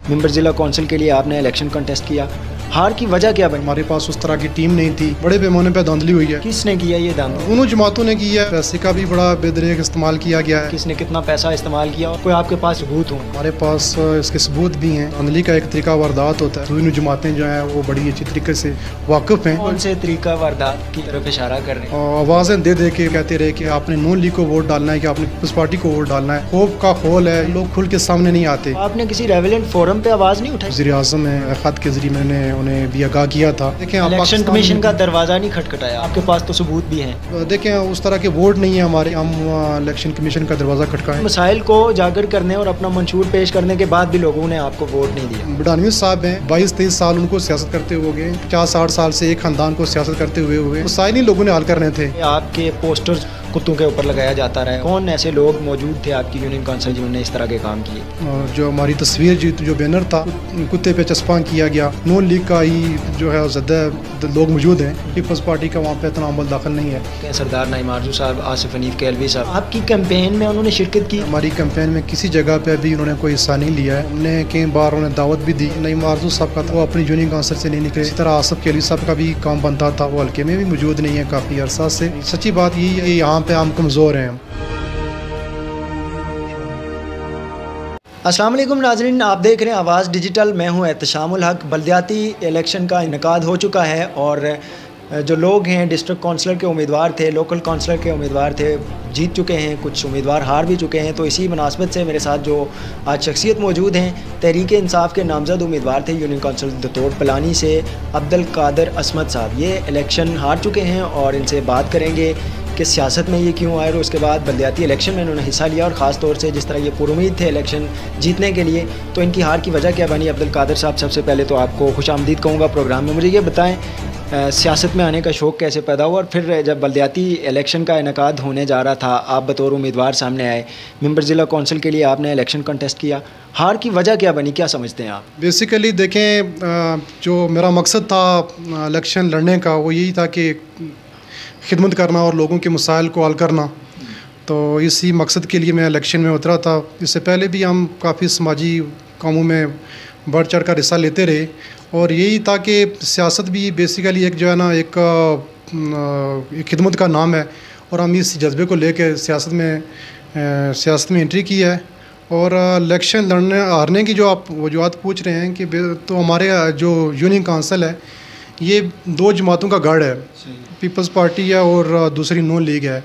Member ज़िला council के लिए आपने इलेक्शन कंटेस्ट किया, हार की वजह क्या बनी? हमारे पास उस तरह की टीम नहीं थी, बड़े पैमाने पर धांधली हुई है। किसने किया ये धांधली? उन जमातों ने की है, पैसे का भी बड़ा बेदरीक इस्तेमाल किया गया है। किसने कितना पैसा इस्तेमाल किया और कोई आपके पास सबूत हो? हमारे पास इसके सबूत भी हैं। धांधली का एक तरीका वारदात होता है, दोनों जमातें जो हैं वो बड़ी अच्छी तरीके से वाकिफ हैं। कौन से तरीका वारदात की तरफ इशारा कर रहे हैं? आवाज़ें दे दे के कहते रहे कि आपने नून लीग को वोट डालना है, कि आपने पीपल्स पार्टी को वोट डालना है। खौफ का खोल है, लोग खुल के सामने नहीं आते। आपने किसी रेवेलेंट फोरम पे आवाज़ नहीं उठाई? वज़ीर आज़म ने खत के जरिए मैंने उन्हें भी आगाह किया था। देखें, इलेक्शन कमीशन का दरवाज़ा नहीं खटखटाया? आपके पास तो सबूत भी हैं। देखें, उस तरह के वोट नहीं है हमारे, हम इलेक्शन कमीशन का दरवाज़ा खटकाएं। मसाइल को उजागर करने और अपना मंशूर पेश करने के बाद भी लोगों ने आपको वोट नहीं दिया। बडानवी साहब हैं, 22-23 साल उनको सियासत करते हुए गए, 50-60 साल से एक खानदान को सियासत करते हुए मसाइल ही लोगों ने हल करने थे। आपके पोस्टर्स कुत्तों के ऊपर लगाया जाता रहा। कौन ऐसे लोग मौजूद थे आपकी यूनियन काउंसिल जिन्होंने इस तरह के काम किए? जो हमारी तस्वीर जो बैनर था कुत्ते पे चस्पा किया गया। नून लीग का ही जो है ज़्यादा लोग मौजूद हैं, पीपल्स पार्टी का वहाँ पे इतना अमल दाखिल नहीं है। सरदार नाइम आरजू साहब, आसिफ हनीफ कैलवी साहब, आपकी कैंपेन में उन्होंने शिरकत की? हमारी कैंपेन में किसी जगह पे भी उन्होंने कोई हिस्सा नहीं लिया है। हमने कई बार उन्हें दावत भी दी। नाइम आरजू साहब का वो अपनी यूनियन काउंसिल से नहीं निकले। इसी तरह आसिफ कैलवी साहब का भी काम बनता था, वो हल्के में भी मौजूद नहीं है काफ़ी अरसा से। सच्ची बात यही है, यहाँ पे हम कमज़ोर हैं। अस्सलाम वालेकुम नाज़रीन, आप देख रहे हैं आवाज़ डिजिटल। मैं हूं एहतशामुल हक। बल्दियाती इलेक्शन का इनेकाद हो चुका है और जो लोग हैं डिस्ट्रिक्ट काउंसलर के उम्मीदवार थे, लोकल काउंसलर के उम्मीदवार थे, जीत चुके हैं, कुछ उम्मीदवार हार भी चुके हैं। तो इसी मुनासबत से मेरे साथ जो आज शख्सियत मौजूद हैं, तहरीक इंसाफ के नामज़द उम्मीदवार थे यूनियन काउंसिल दतोड़ पलानी से अब्दुल कादिर असमद साहब। ये इलेक्शन हार चुके हैं और इनसे बात करेंगे कि सियासत में ये क्यों आए और उसके बाद बल्दियाती इलेक्शन में उन्होंने हिस्सा लिया और ख़ास तौर से जिस तरह ये पुरुमीद थे इलेक्शन जीतने के लिए, तो इनकी हार की वजह क्या बनी। अब्दुल कादिर साहब, सबसे पहले तो आपको खुशामदीद कहूँगा प्रोग्राम में। मुझे ये बताएं, सियासत में आने का शौक़ कैसे पैदा हुआ और फिर जब बल्दियाती इलेक्शन का इनेकाद होने जा रहा था, आप बतौर उम्मीदवार सामने आए, मेंबर ज़िला कौंसिल के लिए आपने इलेक्शन कंटेस्ट किया, हार की वजह क्या बनी, क्या समझते हैं आप? बेसिकली देखें, जो मेरा मकसद था इलेक्शन लड़ने का वो यही था कि खिदमत करना और लोगों के मसाइल को हल करना। तो इसी मकसद के लिए मैं इलेक्शन में उतरा था। इससे पहले भी हम काफ़ी समाजी कामों में बढ़ चढ़ कर हिस्सा लेते रहे और यही था कि सियासत भी बेसिकली एक जो है ना एक खिदमत का नाम है और हम इस जज्बे को लेकर सियासत में एंट्री की है। और इलेक्शन लड़ने हारने की जो आप वजूहत पूछ रहे हैं कि तो हमारे जो यूनियन काउंसिल है ये दो जमातों का गढ़ है, पीपल्स पार्टी है और दूसरी नून लीग है।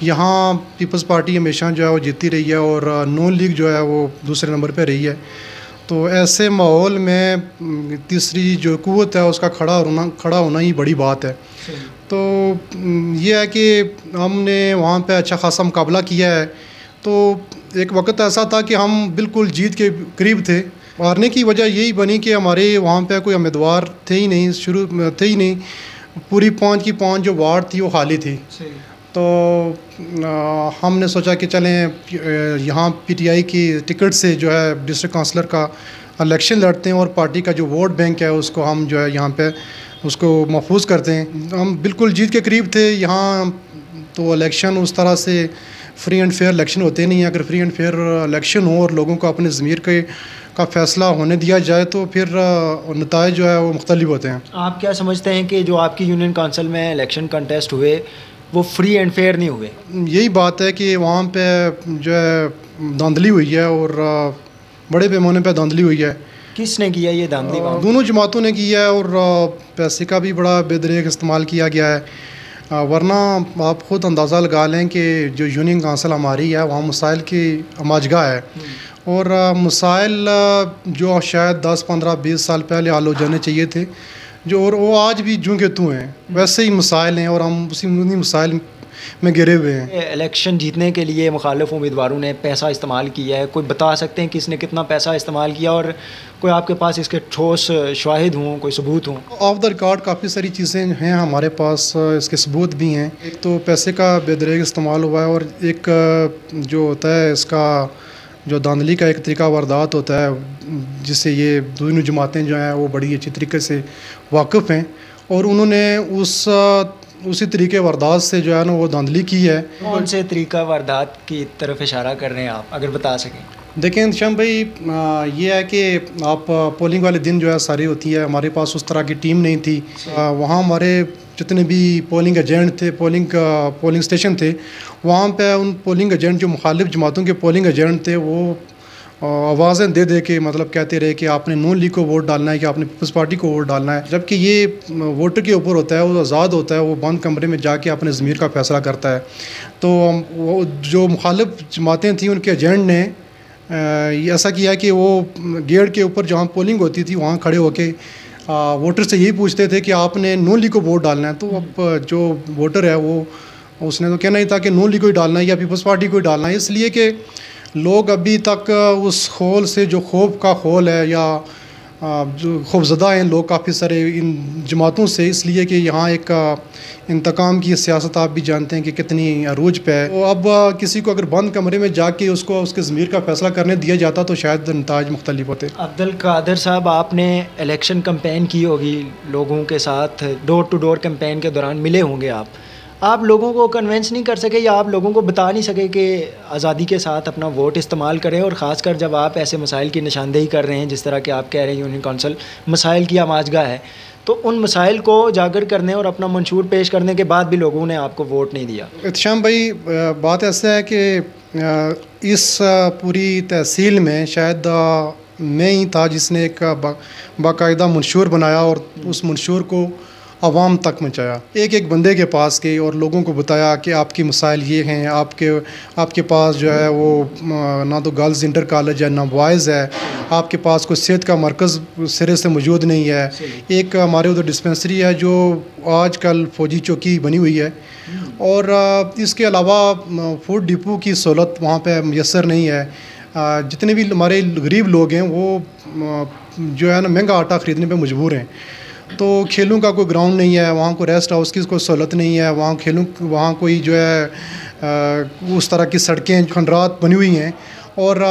यहाँ पीपल्स पार्टी हमेशा जो है वो जीती रही है और नून लीग जो है वो दूसरे नंबर पे रही है। तो ऐसे माहौल में तीसरी जो कुव्वत है उसका खड़ा होना ही बड़ी बात है। तो ये है कि हमने वहाँ पे अच्छा खासा मुकाबला किया है। तो एक वक्त ऐसा था कि हम बिल्कुल जीत के करीब थे। हारने की वजह यही बनी कि हमारे वहाँ पे कोई उम्मीदवार थे ही नहीं, पूरी 5 की 5 जो वार्ड थी वो खाली थी। तो हमने सोचा कि चलें यहाँ पीटीआई की टिकट से जो है डिस्ट्रिक्ट काउंसलर का इलेक्शन लड़ते हैं और पार्टी का जो वोट बैंक है उसको हम जो है यहाँ पे उसको महफूज करते हैं। हम बिल्कुल जीत के करीब थे यहाँ। तो इलेक्शन उस तरह से फ्री एंड फेयर इलेक्शन होते नहीं हैं। अगर फ्री एंड फेयर इलेक्शन हो और लोगों को अपने ज़मीर का फ़ैसला होने दिया जाए तो फिर नताइज जो है वो मुख्तलिफ होते हैं। आप क्या समझते हैं कि जो आपकी यूनियन काउंसिल में इलेक्शन कंटेस्ट हुए वो फ्री एंड फेयर नहीं हुए? यही बात है कि वहाँ पे जो है धांधली हुई है और बड़े पैमाने पे धांधली हुई है। किसने किया ये धांधली? दोनों जमातों ने किया है और पैसे का भी बड़ा बेदरीक इस्तेमाल किया गया है। वरना आप ख़ुद अंदाज़ा लगा लें कि जो यूनियन काउंसिल हमारी है वहाँ मसाइल की अमाजगा है और मसाइल जो शायद 10, 15, 20 साल पहले हल हो जाने चाहिए थे जो, और वो आज भी जूं के तूं हैं, वैसे ही मसाइल हैं और हम उन्हीं मसाइल में गिरे हुए हैं। इलेक्शन जीतने के लिए मुखालिफ उम्मीदवारों ने पैसा इस्तेमाल किया है, कोई बता सकते हैं किसने कितना पैसा इस्तेमाल किया और कोई आपके पास इसके ठोस शाहिद हों, कोई सबूत हों? ऑफ द रिकॉर्ड काफ़ी सारी चीज़ें हैं हमारे पास, इसके सबूत भी हैं। एक तो पैसे का बेदरीक इस्तेमाल हुआ है और एक जो होता है इसका जो धांधली का एक तरीका वारदात होता है जिससे ये दोनों जमातें जो हैं वो बड़ी अच्छी तरीके से वाकिफ़ हैं और उन्होंने उसी तरीके वारदात से जो है ना वो धांधली की है। कौन से तरीका वारदात की तरफ इशारा कर रहे हैं आप, अगर बता सकें? देखें शम भाई, ये है कि आप पोलिंग वाले दिन जो है सारी होती है, हमारे पास उस तरह की टीम नहीं थी। वहाँ हमारे जितने भी पोलिंग एजेंट थे, पोलिंग स्टेशन थे, वहाँ पे उन पोलिंग एजेंट जो मुखालिफ जमातों के पोलिंग एजेंट थे वो आवाज़ें दे दे के मतलब कहते रहे कि आपने नून लीग को वोट डालना है कि आपने पीपल्स पार्टी को वोट डालना है, जबकि ये वोटर के ऊपर होता है, वो आज़ाद होता है, वो बंद कमरे में जाके अपने ज़मीर का फ़ैसला करता है। तो वो जो मुखालिफ जमातें थी उनके एजेंट ने ऐसा किया कि वो गेट के ऊपर जहाँ पोलिंग होती थी वहाँ खड़े होके वोटर से यही पूछते थे कि आपने नून लीग को वोट डालना है। तो अब जो वोटर है वो उसने तो कहना ही था कि नून लीग को ही डालना है या पीपल्स पार्टी को ही डालना है, इसलिए कि लोग अभी तक उस खोल से जो खौफ का खोल है या जो खौफज़दा हैं लोग काफ़ी सारे इन जमातों से, इसलिए कि यहाँ एक इंतकाम की सियासत आप भी जानते हैं कि कितनी अरूज पे है। तो अब किसी को अगर बंद कमरे में जाके उसको उसके ज़मीर का फ़ैसला करने दिया जाता तो शायद नताज मुख्तलिफ होते। अब्दुल कादिर साहब, आपने इलेक्शन कैंपेन की होगी, लोगों के साथ डोर टू डोर कैंपेन के दौरान मिले होंगे आप लोगों को कन्विंस नहीं कर सके या आप लोगों को बता नहीं सके कि आज़ादी के साथ अपना वोट इस्तेमाल करें, और ख़ासकर जब आप ऐसे मसाइल की निशानदेही कर रहे हैं जिस तरह के आप कह रहे हैं यूनियन कौंसिल मसाइल की आमाजगाह है, तो उन मसाइल को उजागर करने और अपना मंशूर पेश करने के बाद भी लोगों ने आपको वोट नहीं दिया? इत्शाम भाई, बात ऐसा है कि इस पूरी तहसील में शायद मैं ही था जिसने एक बाकायदा मंशूर बनाया और उस मंशूर को आवाम तक पहुँचाया, एक एक बंदे के पास गई और लोगों को बताया कि आपकी मसाइल ये हैं, आपके पास जो है वो ना तो गर्ल्स इंटर कॉलेज है ना बॉयज़ है, आपके पास कोई सेहत का मरकज़ सिरे से मौजूद नहीं है, एक हमारे उधर डिस्पेंसरी है जो आजकल फ़ौजी चौकी बनी हुई है, और इसके अलावा फूड डिपो की सहूलत वहाँ पे मैसर नहीं है। जितने भी हमारे गरीब लोग हैं वो जो है ना महंगा आटा ख़रीदने पे मजबूर हैं। तो खेलों का कोई ग्राउंड नहीं है, वहाँ को रेस्ट हाउस की कोई सहूलत नहीं है, वहाँ कोई जो है उस तरह की सड़कें खंडरात बनी हुई हैं, और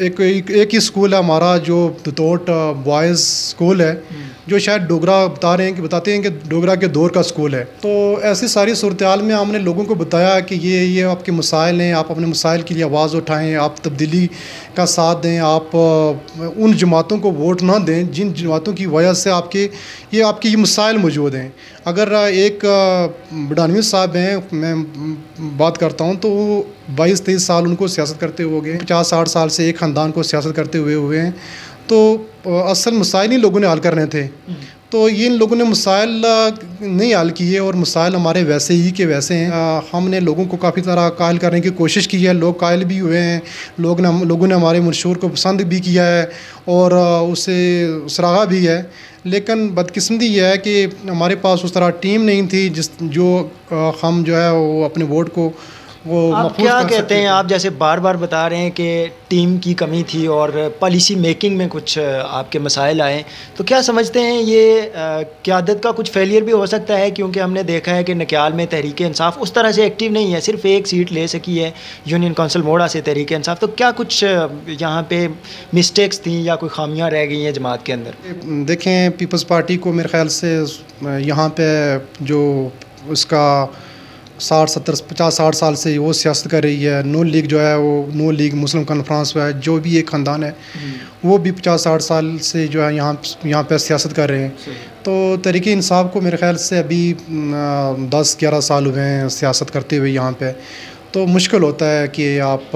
एक ही स्कूल है हमारा जो दतोट बॉयज़ स्कूल है जो शायद बताते हैं कि डोगरा के दौर का स्कूल है। तो ऐसी सारी सूरत हाल में हमने लोगों को बताया कि ये आपके मसाइल हैं, आप अपने मसाइल के लिए आवाज़ उठाएं, आप तब्दीली का साथ दें, आप उन जमातों को वोट ना दें जिन जमातों की वजह से आपके ये मसाइल मौजूद हैं। अगर एक बडानवी साहब हैं, मैं बात करता हूँ, तो वो 22-23 साल उनको सियासत करते हुए हो गए, 50-60 साल से एक ख़ानदान को सियासत करते हुए हैं। तो असल मसाइल इन लोगों ने हल करने थे, तो ये इन लोगों ने मसाइल नहीं हल किए और मसाइल हमारे वैसे ही के वैसे हैं। हमने लोगों को काफ़ी तरह कायल करने की कोशिश की है, लोग कायल भी हुए हैं, लोगों ने हमारे मंशूर को पसंद भी किया है और उसे सराहा भी है, लेकिन बदकिस्मती यह है कि हमारे पास उस तरह टीम नहीं थी जो हम जो है वो अपने वोट को आप क्या कहते हैं? आप जैसे बार बार बता रहे हैं कि टीम की कमी थी और पॉलिसी मेकिंग में कुछ आपके मसाइल आए, तो क्या समझते हैं ये क़यादत का कुछ फेलियर भी हो सकता है? क्योंकि हमने देखा है कि नक्याल में तहरीक इंसाफ उस तरह से एक्टिव नहीं है, सिर्फ एक सीट ले सकी है यूनियन कौंसिल मोड़ा से तहरीक इंसाफ, तो क्या कुछ यहाँ पे मिस्टेक्स थी या कोई खामियाँ रह गई हैं जमात के अंदर? देखें, पीपल्स पार्टी को मेरे ख्याल से यहाँ पर जो उसका 50-60 साल से वो सियासत कर रही है। नून लीग जो है वो नून लीग मुस्लिम कॉन्फ्रेंस है, जो भी एक ख़ानदान है वो भी 50-60 साल से जो है यहाँ पे सियासत कर रहे हैं। तो तहरीक इंसाफ को मेरे ख्याल से अभी 10-11 साल हुए हैं सियासत करते हुए यहाँ पे। तो मुश्किल होता है कि आप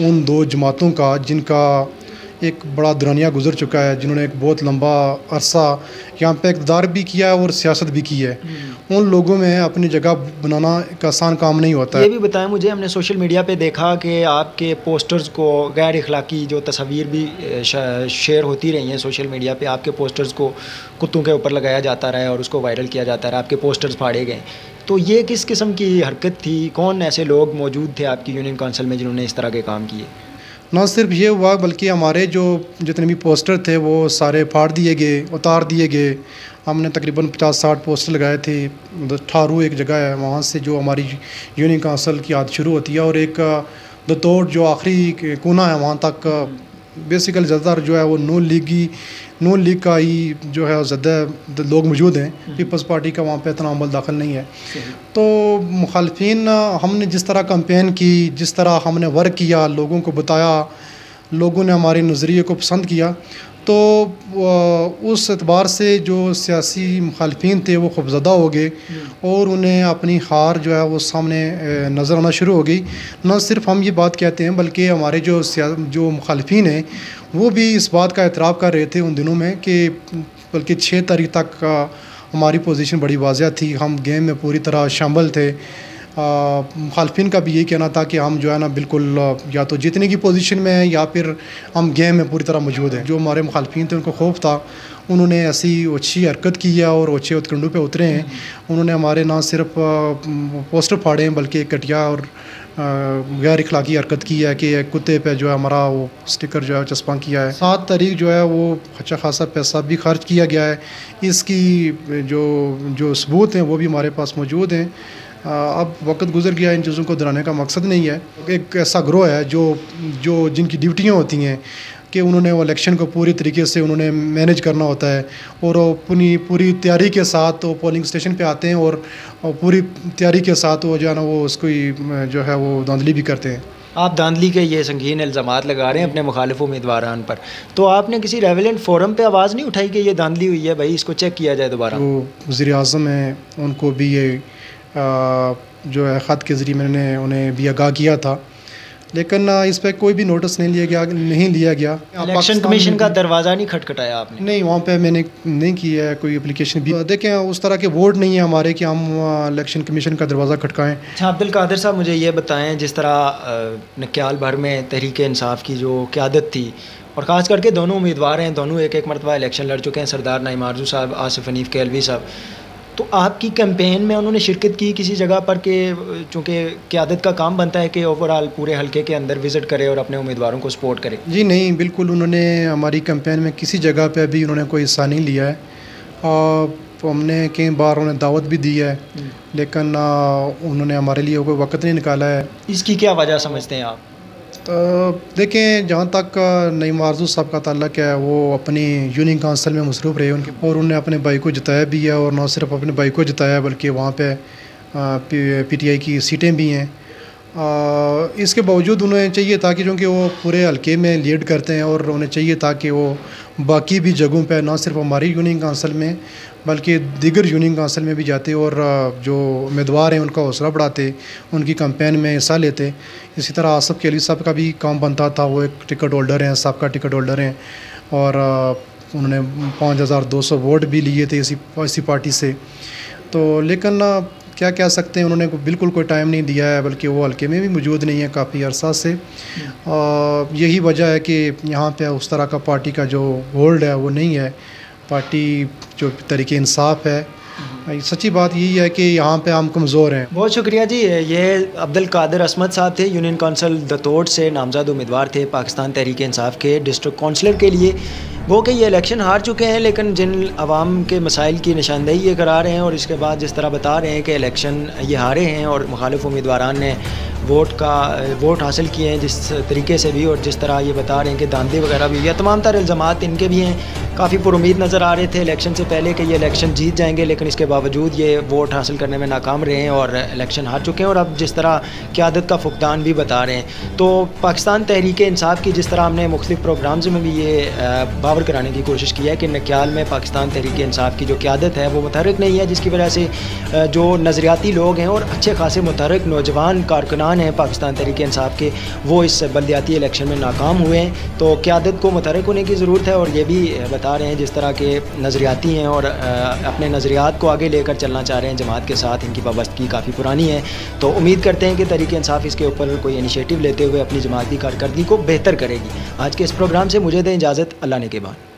उन दो जमातों का जिनका एक बड़ा दुरानिया गुजर चुका है, जिन्होंने एक बहुत लंबा अरसा यहाँ पे इक़्तिदार भी किया है और सियासत भी की है, उन लोगों में अपनी जगह बनाना एक आसान काम नहीं होता है। ये भी बताएं मुझे, हमने सोशल मीडिया पे देखा कि आपके पोस्टर्स को गैर अखलाकी जो तस्वीर भी शेयर होती रही हैं सोशल मीडिया पे, आपके पोस्टर्स को कुत्तों के ऊपर लगाया जाता रहा है और उसको वायरल किया जाता रहा, आपके पोस्टर्स फाड़े गए। तो ये किस किस्म की हरकत थी? कौन ऐसे लोग मौजूद थे आपकी यूनियन कौंसिल में जिन्होंने इस तरह के काम किए? ना सिर्फ ये हुआ बल्कि हमारे जो जितने भी पोस्टर थे वो सारे फाड़ दिए गए, उतार दिए गए। हमने तकरीबन 50-60 पोस्टर लगाए थे। ठारू एक जगह है, वहाँ से जो हमारी यूनियन कौंसिल की आदत शुरू होती है, और एक दतोड़ जो आखिरी कोना है वहाँ तक बेसिकली ज़्यादातर जो है वो नून लीग का ही जो है ज़्यादा लोग मौजूद हैं। पीपल्स पार्टी का वहाँ पे इतना अमल दाखिल नहीं है। तो मुखालफिन हमने जिस तरह कैंपेन की, जिस तरह हमने वर्क किया, लोगों को बताया, लोगों ने हमारे नज़रिए को पसंद किया, तो उस एतबार से जो सियासी मुखालफिन थे वो खौफज़दा हो गए और उन्हें अपनी हार जो है वो सामने नज़र आना शुरू हो गई। न सिर्फ हम ये बात कहते हैं बल्कि हमारे जो मुखालफिन हैं वो भी इस बात का एतराफ़ कर रहे थे उन दिनों में कि बल्कि 6 तारीख तक हमारी पोजीशन बड़ी वाज़ह थी, हम गेम में पूरी तरह शामिल थे। मुखालफिन का भी यही कहना था कि हम जो है ना बिल्कुल या तो जीतने की पोजीशन में हैं या फिर हम गेम में पूरी तरह मौजूद हैं। जो हमारे मुखालफिन थे उनको खौफ था, उन्होंने ऐसी अच्छी हरकत की है और अच्छे हथकंडों पे उतरे हैं। उन्होंने हमारे ना सिर्फ पोस्टर फाड़े हैं बल्कि घटिया और गैर इखलाकी हरकत की है कि कुत्ते पे जो है हमारा वो स्टिकर जो है चस्पा किया है। 7 तारीख जो है वो अच्छा खासा पैसा भी खर्च किया गया है। इसकी जो सबूत हैं वो भी हमारे पास मौजूद हैं। अब वक्त गुजर गया, इन चीज़ों को दोहराने का मकसद नहीं है। एक ऐसा ग्रोह है जो जिनकी ड्यूटियाँ होती हैं कि उन्होंने वो इलेक्शन को पूरी तरीके से उन्होंने मैनेज करना होता है और वो पूरी तैयारी के साथ वो पोलिंग स्टेशन पे आते हैं और पूरी तैयारी के साथ वो जो है ना वो उसको जो है वो धांधली भी करते हैं। आप धांधली के ये संगीन इल्ज़ामात लगा रहे हैं अपने मुखालिफ उम्मीदवारान पर, तो आपने किसी रेवेलेंट फोरम पे आवाज़ नहीं उठाई कि ये धांधली हुई है, भाई इसको चेक किया जाए दोबारा? वो वज़ीर आज़म हैं, उनको भी ये जो है ख़त के ज़रिए मैंने उन्हें भी आगाह किया था, लेकिन इस पर कोई भी नोटिस नहीं लिया गया। इलेक्शन कमीशन का दरवाज़ा नहीं खटखटाया आपने? नहीं, वहाँ पे मैंने नहीं किया है कोई एप्लीकेशन भी। देखें, उस तरह के वोट नहीं है हमारे कि हम इलेक्शन कमीशन का दरवाज़ा खटकाएं। अच्छा अब्दुल कादिर साहब, मुझे ये बताएं, जिस तरह नक्याल भर में तहरीक इंसाफ की जो क़यादत थी और ख़ास करके दोनों उम्मीदवार हैं, दोनों एक मरतबा इलेक्शन लड़ चुके हैं, सरदार नईम आरजू साहब, आसिफ हनीफ केलवी साहब, तो आपकी कैंपेन में उन्होंने शिरकत की किसी जगह पर कि चूँकि क़यादत का काम बनता है कि ओवरऑल पूरे हलके के अंदर विज़िट करे और अपने उम्मीदवारों को सपोर्ट करे? जी नहीं, बिल्कुल उन्होंने हमारी कैंपेन में किसी जगह पे भी उन्होंने कोई हिस्सा नहीं लिया है। हमने कई बार उन्हें दावत भी दी है लेकिन उन्होंने हमारे लिए कोई वक्त नहीं निकाला है। इसकी क्या वजह समझते हैं आप? तो देखें, जहाँ तक नईम आरजू साहब का ताल्लुक़ है वो अपनी यूनियन काउंसिल में मसरूफ़ रहे उनके, और उन्होंने अपने भाई को जिताया भी है और न सिर्फ अपने भाई को जिताया बल्कि वहाँ पे PTI की सीटें भी हैं। इसके बावजूद उन्हें चाहिए था कि क्योंकि वो पूरे हलके में लीड करते हैं और उन्हें चाहिए था कि वो बाकी भी जगहों पे न सिर्फ हमारी यूनियन काउंसिल में बल्कि दीगर यूनियन काउंसिल में भी जाते और जो उम्मीदवार हैं उनका हौसला बढ़ाते, उनकी कैंपेन में हिस्सा लेते। इसी तरह आसिफ केलवी साहब का भी काम बनता था, वो एक टिकट होल्डर हैं, सबका टिकट होल्डर हैं और उन्होंने 5200 वोट भी लिए थे इसी पार्टी से। तो लेकिन क्या कह सकते हैं, उन्होंने बिल्कुल कोई टाइम नहीं दिया है, बल्कि वो हल्के में भी मौजूद नहीं है काफ़ी अरसा से। यही वजह है कि यहाँ पे उस तरह का पार्टी का जो होल्ड है वो नहीं है। पार्टी जो तरीके इंसाफ है, सच्ची बात यही है कि यहाँ पे हम कमज़ोर हैं। बहुत शुक्रिया जी। ये अब्दुल कादिर असमद साहब थे, यूनियन काउंसिल दतोड़ से नामज़द उम्मीदवार थे पाकिस्तान तहरीक इंसाफ के डिस्ट्रिक्ट काउंसलर के लिए। वो कि ये इलेक्शन हार चुके हैं लेकिन जिन अवाम के मसाइल की निशानदेही ये करा रहे हैं और इसके बाद जिस तरह बता रहे हैं कि इलेक्शन ये हारे हैं और मुखालिफ उम्मीदवारान ने वोट हासिल किए हैं जिस तरीके से भी, और जिस तरह ये बता रहे हैं कि धांधली वगैरह भी हुई है, तमाम तरह इल्ज़ामात इनके भी हैं। काफ़ी पुरुमीद नज़र आ रहे थे इलेक्शन से पहले कि ये इलेक्शन जीत जाएंगे, लेकिन इसके बावजूद ये वोट हासिल करने में नाकाम रहे हैं और इलेक्शन हार चुके हैं। और अब जिस तरह क़यादत का फुकदान भी बता रहे हैं, तो पाकिस्तान तहरीक इंसाफ की जिस तरह हमने मुख्तलिफ प्रोग्राम्स में भी ये बावर कराने की कोशिश की है कि नक्याल में पाकिस्तान तहरीक इंसाफ की जो क़यादत है वो मुतहर्रिक नहीं है, जिसकी वजह से जो नज़रियाती लोग हैं और अच्छे खासे मुतहर्रिक नौजवान कारकुनान हैं पाकिस्तान तहरीक इंसाफ के, वो इस बल्दियाती इलेक्शन में नाकाम हुए हैं। तो क़यादत को मुतहर्रिक होने की ज़रूरत है और ये भी बता रहे हैं जिस तरह के नज़रियाती हैं और अपने नज़रियात को आगे लेकर चलना चाह रहे हैं जमात के साथ, इनकी वाबस्तगी काफ़ी पुरानी है। तो उम्मीद करते हैं कि तहरीक इंसाफ इसके ऊपर कोई इनिशिएटिव लेते हुए अपनी जमात की कारकर्दगी को बेहतर करेगी। आज के इस प्रोग्राम से मुझे दें इजाज़त, अल्लाह ने के बाद।